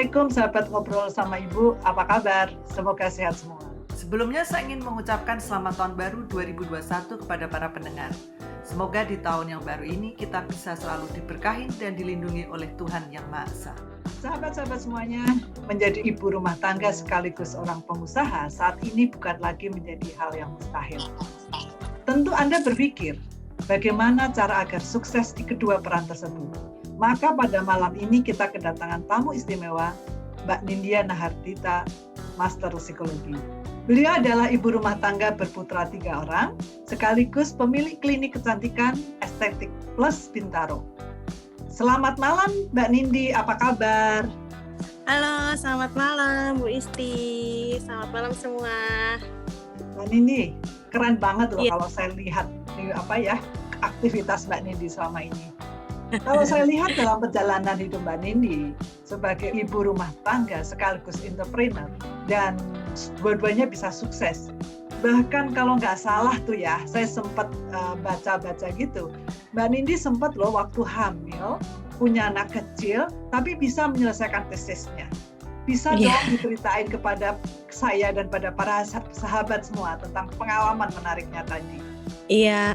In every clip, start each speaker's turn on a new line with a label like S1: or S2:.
S1: Assalamualaikum sahabat ngobrol sama Ibu, apa kabar? Semoga sehat semua.
S2: Sebelumnya saya ingin mengucapkan selamat tahun baru 2021 kepada para pendengar. Semoga di tahun yang baru ini kita bisa selalu diberkahi dan dilindungi oleh Tuhan Yang Maha Esa.
S1: Sahabat-sahabat semuanya, menjadi ibu rumah tangga sekaligus orang pengusaha saat ini bukan lagi menjadi hal yang mustahil. Tentu Anda berpikir, bagaimana cara agar sukses di kedua peran tersebut? Maka pada malam ini kita kedatangan tamu istimewa, Mbak Nindya Nahardita, Master Psikologi. Beliau adalah ibu rumah tangga berputra 3 orang, sekaligus pemilik klinik kecantikan Estetik Plus Bintaro. Selamat malam Mbak Nindi, apa kabar?
S3: Halo, selamat malam Bu Isti. Selamat malam semua.
S1: Mbak Nindi, keren banget loh
S3: Iya.
S1: kalau saya lihat aktivitas Mbak Nindi selama ini. Kalau saya lihat dalam perjalanan hidup Mbak Nindi sebagai ibu rumah tangga sekaligus entrepreneur dan dua-duanya bisa sukses. Bahkan kalau nggak salah tuh ya, saya sempat baca-baca gitu. Mbak Nindi sempat loh waktu hamil punya anak kecil tapi bisa menyelesaikan tesisnya. Bisa dong diceritain kepada saya dan pada para sahabat semua tentang pengalaman menariknya tadi.
S3: Iya,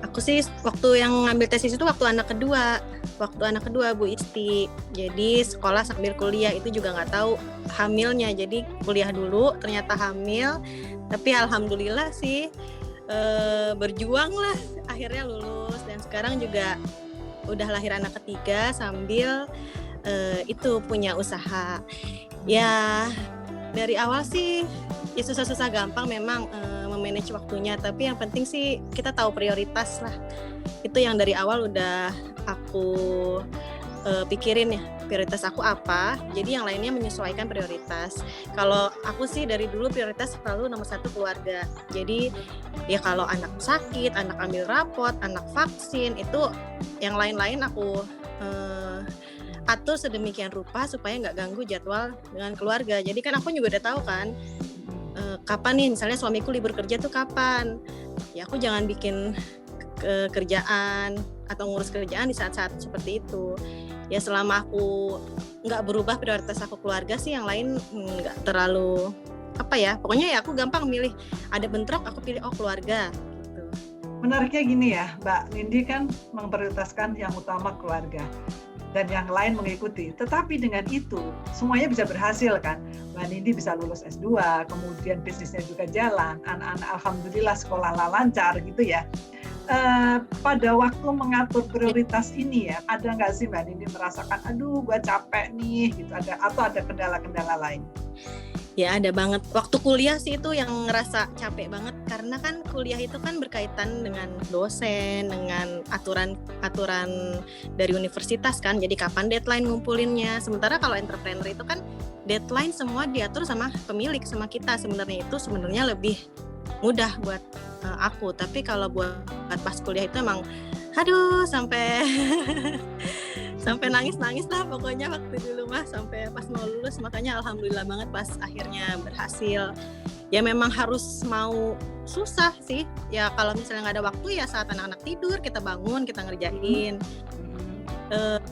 S3: aku sih waktu yang ngambil tesis itu waktu anak kedua Bu Isti. Jadi sekolah sambil kuliah itu juga nggak tahu hamilnya. Jadi kuliah dulu ternyata hamil, tapi alhamdulillah sih berjuang lah akhirnya lulus dan sekarang juga udah lahir anak ketiga sambil itu punya usaha. Ya dari awal sih ya susah-susah gampang memang memanage waktunya, tapi yang penting sih kita tahu prioritas lah. Itu yang dari awal udah aku pikirin ya, prioritas aku apa, jadi yang lainnya menyesuaikan prioritas. Kalau aku sih dari dulu prioritas selalu nomor 1 keluarga. Jadi ya kalau anak sakit, anak ambil rapot, anak vaksin, itu yang lain-lain aku atur sedemikian rupa supaya nggak ganggu jadwal dengan keluarga. Jadi kan aku juga udah tahu kan kapan nih misalnya suamiku libur kerja tuh kapan. Ya aku jangan bikin kerjaan atau ngurus kerjaan di saat-saat seperti itu. Ya selama aku nggak berubah prioritas aku keluarga sih, yang lain nggak terlalu pokoknya ya aku gampang milih. Ada bentrok aku pilih keluarga gitu.
S1: Menariknya gini ya, Mbak Nindi kan memprioritaskan yang utama keluarga dan yang lain mengikuti. Tetapi dengan itu semuanya bisa berhasil kan. Mbak Nindi bisa lulus S2, kemudian bisnisnya juga jalan, anak-anak alhamdulillah sekolah lancar gitu ya. Pada waktu mengatur prioritas ini ya, ada nggak sih Mbak Nindi merasakan, aduh gue capek nih gitu, atau ada kendala-kendala lain?
S3: Ya ada banget. Waktu kuliah sih itu yang ngerasa capek banget, karena kan kuliah itu kan berkaitan dengan dosen, dengan aturan dari universitas kan. Jadi kapan deadline ngumpulinnya. Sementara kalau entrepreneur itu kan deadline semua diatur sama pemilik, sama kita. Sebenarnya lebih mudah buat aku. Tapi kalau buat pas kuliah itu emang sampai sampai nangis lah pokoknya waktu dulu mah, sampai pas mau lulus. Makanya alhamdulillah banget pas akhirnya berhasil. Ya memang harus mau susah sih. Ya kalau misalnya nggak ada waktu ya saat anak-anak tidur kita bangun, kita ngerjain.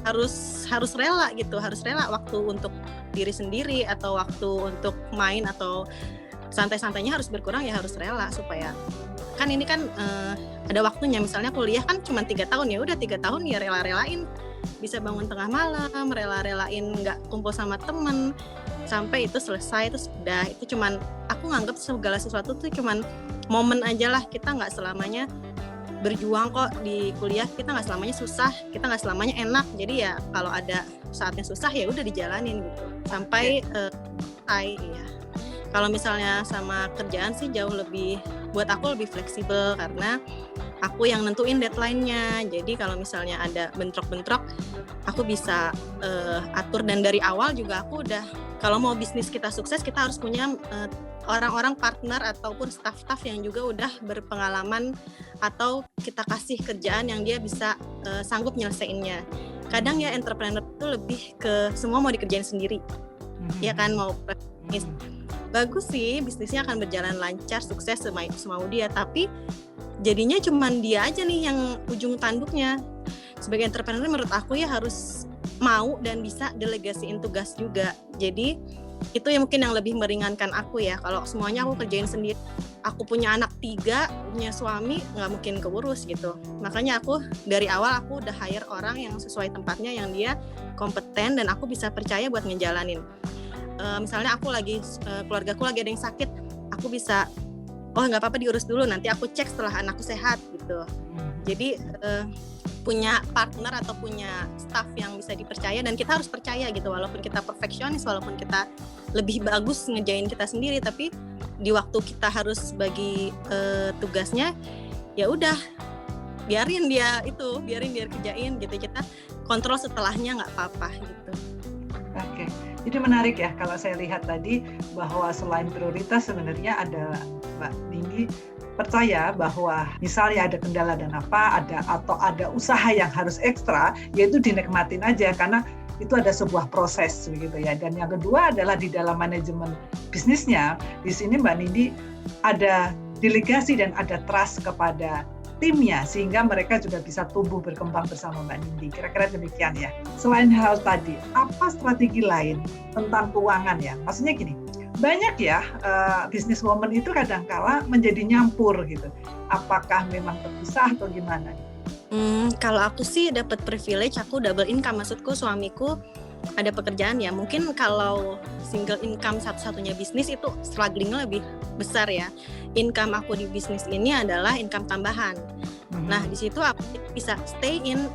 S3: Harus rela gitu, harus rela waktu untuk diri sendiri atau waktu untuk main atau santai-santainya harus berkurang, ya harus rela supaya kan ini kan ada waktunya. Misalnya kuliah kan cuma 3 tahun, ya udah 3 tahun ya rela-relain bisa bangun tengah malam, rela-relain nggak kumpul sama temen sampai itu selesai. Itu sudah, itu cuman aku nganggap segala sesuatu tuh cuman momen aja lah. Kita nggak selamanya berjuang kok di kuliah, kita nggak selamanya susah, kita nggak selamanya enak. Jadi ya kalau ada saatnya susah ya udah dijalanin gitu sampai selesai ya. Kalau misalnya sama kerjaan sih jauh lebih, buat aku lebih fleksibel karena aku yang nentuin deadline-nya. Jadi kalau misalnya ada bentrok-bentrok, aku bisa atur. Dan dari awal juga aku udah, kalau mau bisnis kita sukses, kita harus punya orang-orang partner ataupun staff-staff yang juga udah berpengalaman, atau kita kasih kerjaan yang dia bisa sanggup nyelesainnya. Kadang ya entrepreneur itu lebih ke semua mau dikerjain sendiri. Ya kan, mau bisnis bagus sih, bisnisnya akan berjalan lancar, sukses semau dia, tapi jadinya cuman dia aja nih yang ujung tanduknya. Sebagai entrepreneur menurut aku ya harus mau dan bisa delegasiin tugas juga. Jadi itu yang mungkin yang lebih meringankan aku ya. Kalau semuanya aku kerjain sendiri, aku punya anak 3, punya suami, nggak mungkin keurus gitu. Makanya aku dari awal aku udah hire orang yang sesuai tempatnya, yang dia kompeten dan aku bisa percaya buat ngejalanin. Misalnya aku lagi keluargaku lagi ada yang sakit, aku bisa nggak apa-apa diurus dulu, nanti aku cek setelah anakku sehat gitu. Jadi punya partner atau punya staff yang bisa dipercaya, dan kita harus percaya gitu, walaupun kita perfeksionis, walaupun kita lebih bagus ngejain kita sendiri, tapi di waktu kita harus bagi tugasnya, ya udah biarin dia kerjain gitu, kita kontrol setelahnya nggak apa-apa gitu.
S1: Oke, jadi menarik ya kalau saya lihat tadi bahwa selain prioritas sebenarnya ada Mbak Nindi percaya bahwa misalnya ada kendala dan atau ada usaha yang harus ekstra, yaitu dinikmatin aja karena itu ada sebuah proses begitu ya. Dan yang kedua adalah di dalam manajemen bisnisnya, di sini Mbak Nindi ada delegasi dan ada trust kepada timnya sehingga mereka juga bisa tumbuh berkembang bersama Mbak Nindi. Kira-kira demikian ya. Selain hal tadi, apa strategi lain tentang keuangan ya? Maksudnya gini, banyak ya businesswoman itu kadang-kala menjadi nyampur gitu. Apakah memang terpisah atau gimana?
S3: Kalau aku sih dapat privilege, aku double income. Maksudku suamiku ada pekerjaan ya. Mungkin kalau single income satu-satunya bisnis itu strugglingnya lebih besar ya. Income aku di bisnis ini adalah income tambahan. Nah di situ aku bisa stay in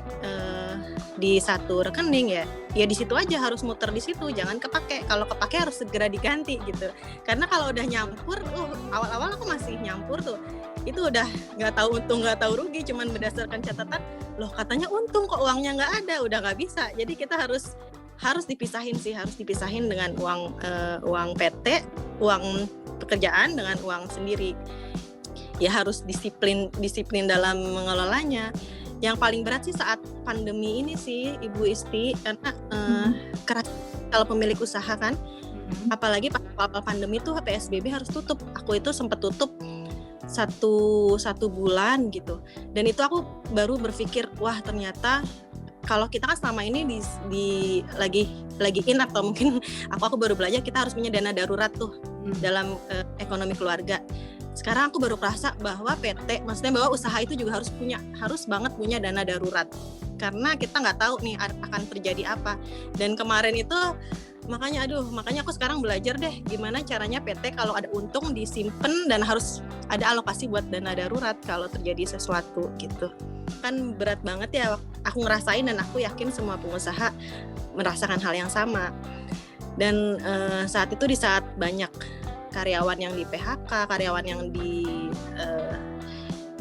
S3: di satu rekening ya di situ aja, harus muter di situ, jangan kepake. Kalau kepake harus segera diganti gitu. Karena kalau udah nyampur, awal-awal aku masih nyampur tuh, itu udah nggak tahu untung nggak tahu rugi, cuman berdasarkan catatan, loh katanya untung kok uangnya nggak ada, udah nggak bisa. Jadi kita harus dipisahin dengan uang PT, uang pekerjaan dengan uang sendiri. Ya harus disiplin dalam mengelolanya. Yang paling berat sih saat pandemi ini sih Ibu Isti, karena keras kalau pemilik usaha kan, apalagi pas awal pandemi tuh PSBB harus tutup. Aku itu sempat tutup satu bulan gitu, dan itu aku baru berpikir, wah ternyata kalau kita kan selama ini lagi in, atau mungkin aku baru belajar kita harus punya dana darurat tuh dalam ekonomi keluarga. Sekarang aku baru kerasa bahwa PT, maksudnya bahwa usaha itu juga harus banget punya dana darurat, karena kita nggak tahu nih akan terjadi apa. Dan kemarin itu makanya aku sekarang belajar deh gimana caranya PT kalau ada untung disimpan dan harus ada alokasi buat dana darurat kalau terjadi sesuatu gitu. Kan berat banget ya, aku ngerasain dan aku yakin semua pengusaha merasakan hal yang sama. Dan saat itu, di saat banyak karyawan yang di PHK, karyawan yang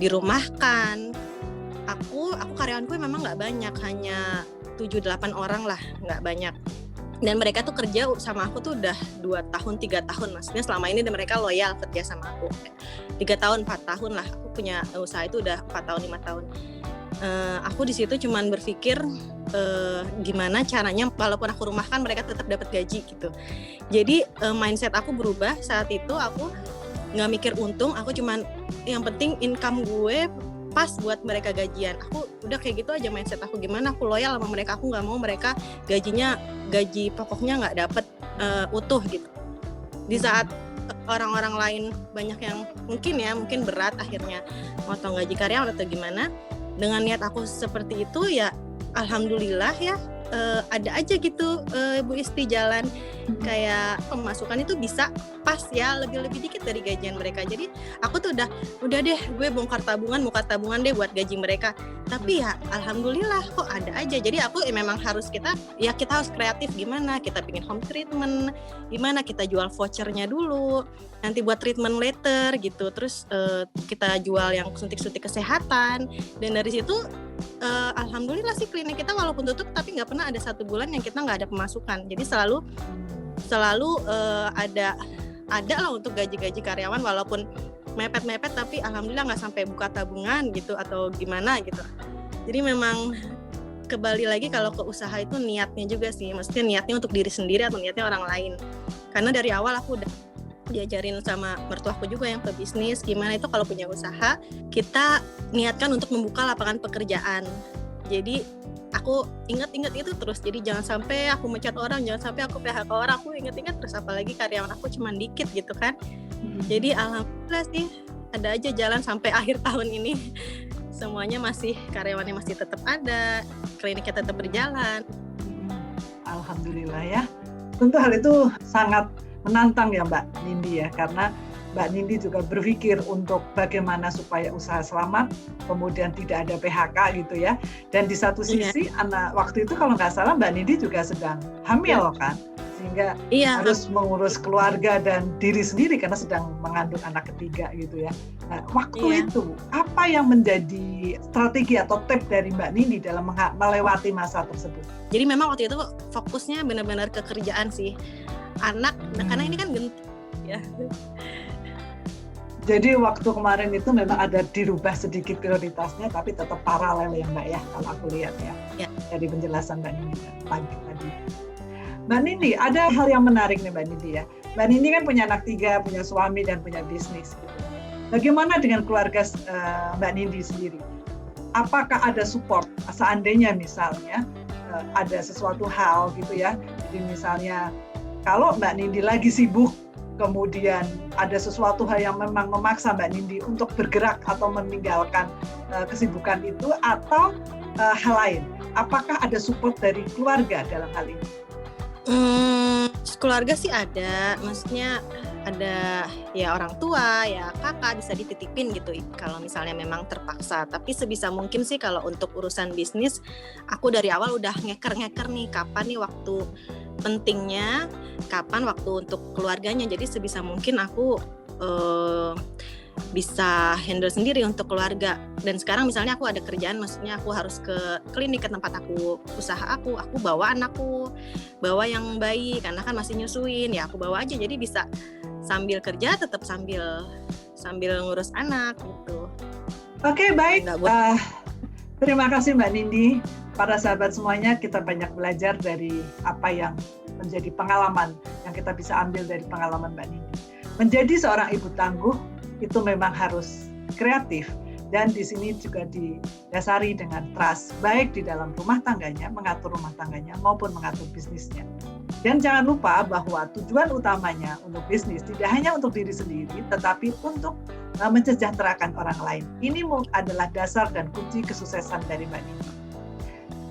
S3: dirumahkan, aku karyawanku memang nggak banyak, hanya 7-8 orang lah, nggak banyak. Dan mereka tuh kerja sama aku tuh udah 2 tahun, 3 tahun, maksudnya selama ini dan mereka loyal kerja sama aku. 3 tahun, 4 tahun lah, aku punya usaha itu udah 4 tahun, 5 tahun. Aku di situ cuman berpikir gimana caranya walaupun aku rumahkan mereka tetap dapat gaji gitu. Jadi mindset aku berubah saat itu. Aku nggak mikir untung, aku cuman yang penting income gue pas buat mereka gajian. Aku udah kayak gitu aja mindset aku, gimana aku loyal sama mereka. Aku nggak mau mereka gaji pokoknya nggak dapet utuh gitu. Di saat orang-orang lain banyak yang mungkin berat akhirnya motong gaji karyawan atau gimana, dengan niat aku seperti itu ya alhamdulillah ya, ada aja gitu Bu Isti jalan kayak pemasukan itu bisa pas ya, lebih dikit dari gajian mereka. Jadi aku tuh udah deh gue muka tabungan deh buat gaji mereka. Tapi ya alhamdulillah kok ada aja. Jadi aku memang kita harus kreatif, gimana kita bikin home treatment, gimana kita jual vouchernya dulu, nanti buat treatment later gitu. Terus kita jual yang suntik-suntik kesehatan. Dan dari situ alhamdulillah sih klinik kita walaupun tutup tapi nggak pernah ada 1 bulan yang kita nggak ada pemasukan. Jadi selalu ada lah untuk gaji-gaji karyawan, walaupun mepet-mepet tapi alhamdulillah nggak sampai buka tabungan gitu atau gimana gitu. Jadi memang kembali lagi kalau ke usaha itu niatnya juga sih, maksudnya niatnya untuk diri sendiri atau niatnya orang lain. Karena dari awal aku udah diajarin sama mertuaku juga yang pebisnis, gimana itu kalau punya usaha kita niatkan untuk membuka lapangan pekerjaan. Jadi aku ingat-ingat itu terus. Jadi jangan sampai aku mecat orang, jangan sampai aku PHK orang. Aku ingat-ingat terus, apalagi karyawan aku cuma dikit gitu kan. Jadi alhamdulillah sih ada aja jalan sampai akhir tahun ini. Semuanya masih, karyawannya masih tetap ada, kliniknya tetap berjalan.
S1: Alhamdulillah ya. Tentu hal itu sangat menantang ya Mbak Nindi ya, karena Mbak Nindi juga berpikir untuk bagaimana supaya usaha selamat, kemudian tidak ada PHK gitu ya. Dan di satu sisi anak waktu itu kalau nggak salah Mbak Nindi juga sedang hamil kan, sehingga harus mengurus keluarga dan diri sendiri karena sedang mengandung anak ketiga gitu ya. Nah, waktu itu apa yang menjadi strategi atau tips dari Mbak Nindi dalam melewati masa tersebut?
S3: Jadi memang waktu itu fokusnya benar-benar ke kerjaan sih. Anak, karena ini kan genting ya.
S1: Jadi waktu kemarin itu memang ada dirubah sedikit prioritasnya, tapi tetap paralel ya Mbak ya, kalau aku lihat ya. Dari penjelasan Mbak Nindi pagi tadi. Mbak Nindi, ada hal yang menarik nih Mbak Nindi ya. Mbak Nindi kan punya anak 3, punya suami dan punya bisnis. Bagaimana dengan keluarga Mbak Nindi sendiri? Apakah ada support seandainya misalnya ada sesuatu hal gitu ya. Jadi misalnya kalau Mbak Nindi lagi sibuk, kemudian ada sesuatu hal yang memang memaksa Mbak Nindi untuk bergerak atau meninggalkan kesibukan itu atau hal lain. Apakah ada support dari keluarga dalam hal ini?
S3: Keluarga sih ada, maksudnya ada ya orang tua, ya kakak bisa dititipin gitu kalau misalnya memang terpaksa. Tapi sebisa mungkin sih kalau untuk urusan bisnis, aku dari awal udah ngeker nih kapan nih waktu pentingnya, kapan waktu untuk keluarganya. Jadi sebisa mungkin aku bisa handle sendiri untuk keluarga. Dan sekarang misalnya aku ada kerjaan, maksudnya aku harus ke klinik, ke tempat aku usaha aku bawa anakku, bawa yang bayi karena kan masih nyusuin, ya aku bawa aja, jadi bisa sambil kerja tetap sambil ngurus anak gitu.
S1: Oke, baik. Terima kasih Mbak Nindi. Para sahabat semuanya, kita banyak belajar dari apa yang menjadi pengalaman yang kita bisa ambil dari pengalaman Mbak Nindi. Menjadi seorang ibu tangguh itu memang harus kreatif, dan di sini juga didasari dengan trust, baik di dalam rumah tangganya, mengatur rumah tangganya maupun mengatur bisnisnya. Dan jangan lupa bahwa tujuan utamanya untuk bisnis tidak hanya untuk diri sendiri, tetapi untuk mensejahterakan orang lain. Ini adalah dasar dan kunci kesuksesan dari Mbak Nindi.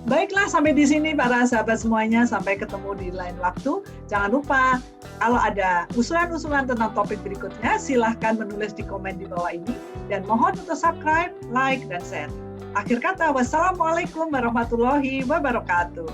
S1: Baiklah, sampai di sini para sahabat semuanya. Sampai ketemu di lain waktu. Jangan lupa, kalau ada usulan-usulan tentang topik berikutnya, silahkan menulis di komen di bawah ini. Dan mohon untuk subscribe, like, dan share. Akhir kata, wassalamualaikum warahmatullahi wabarakatuh.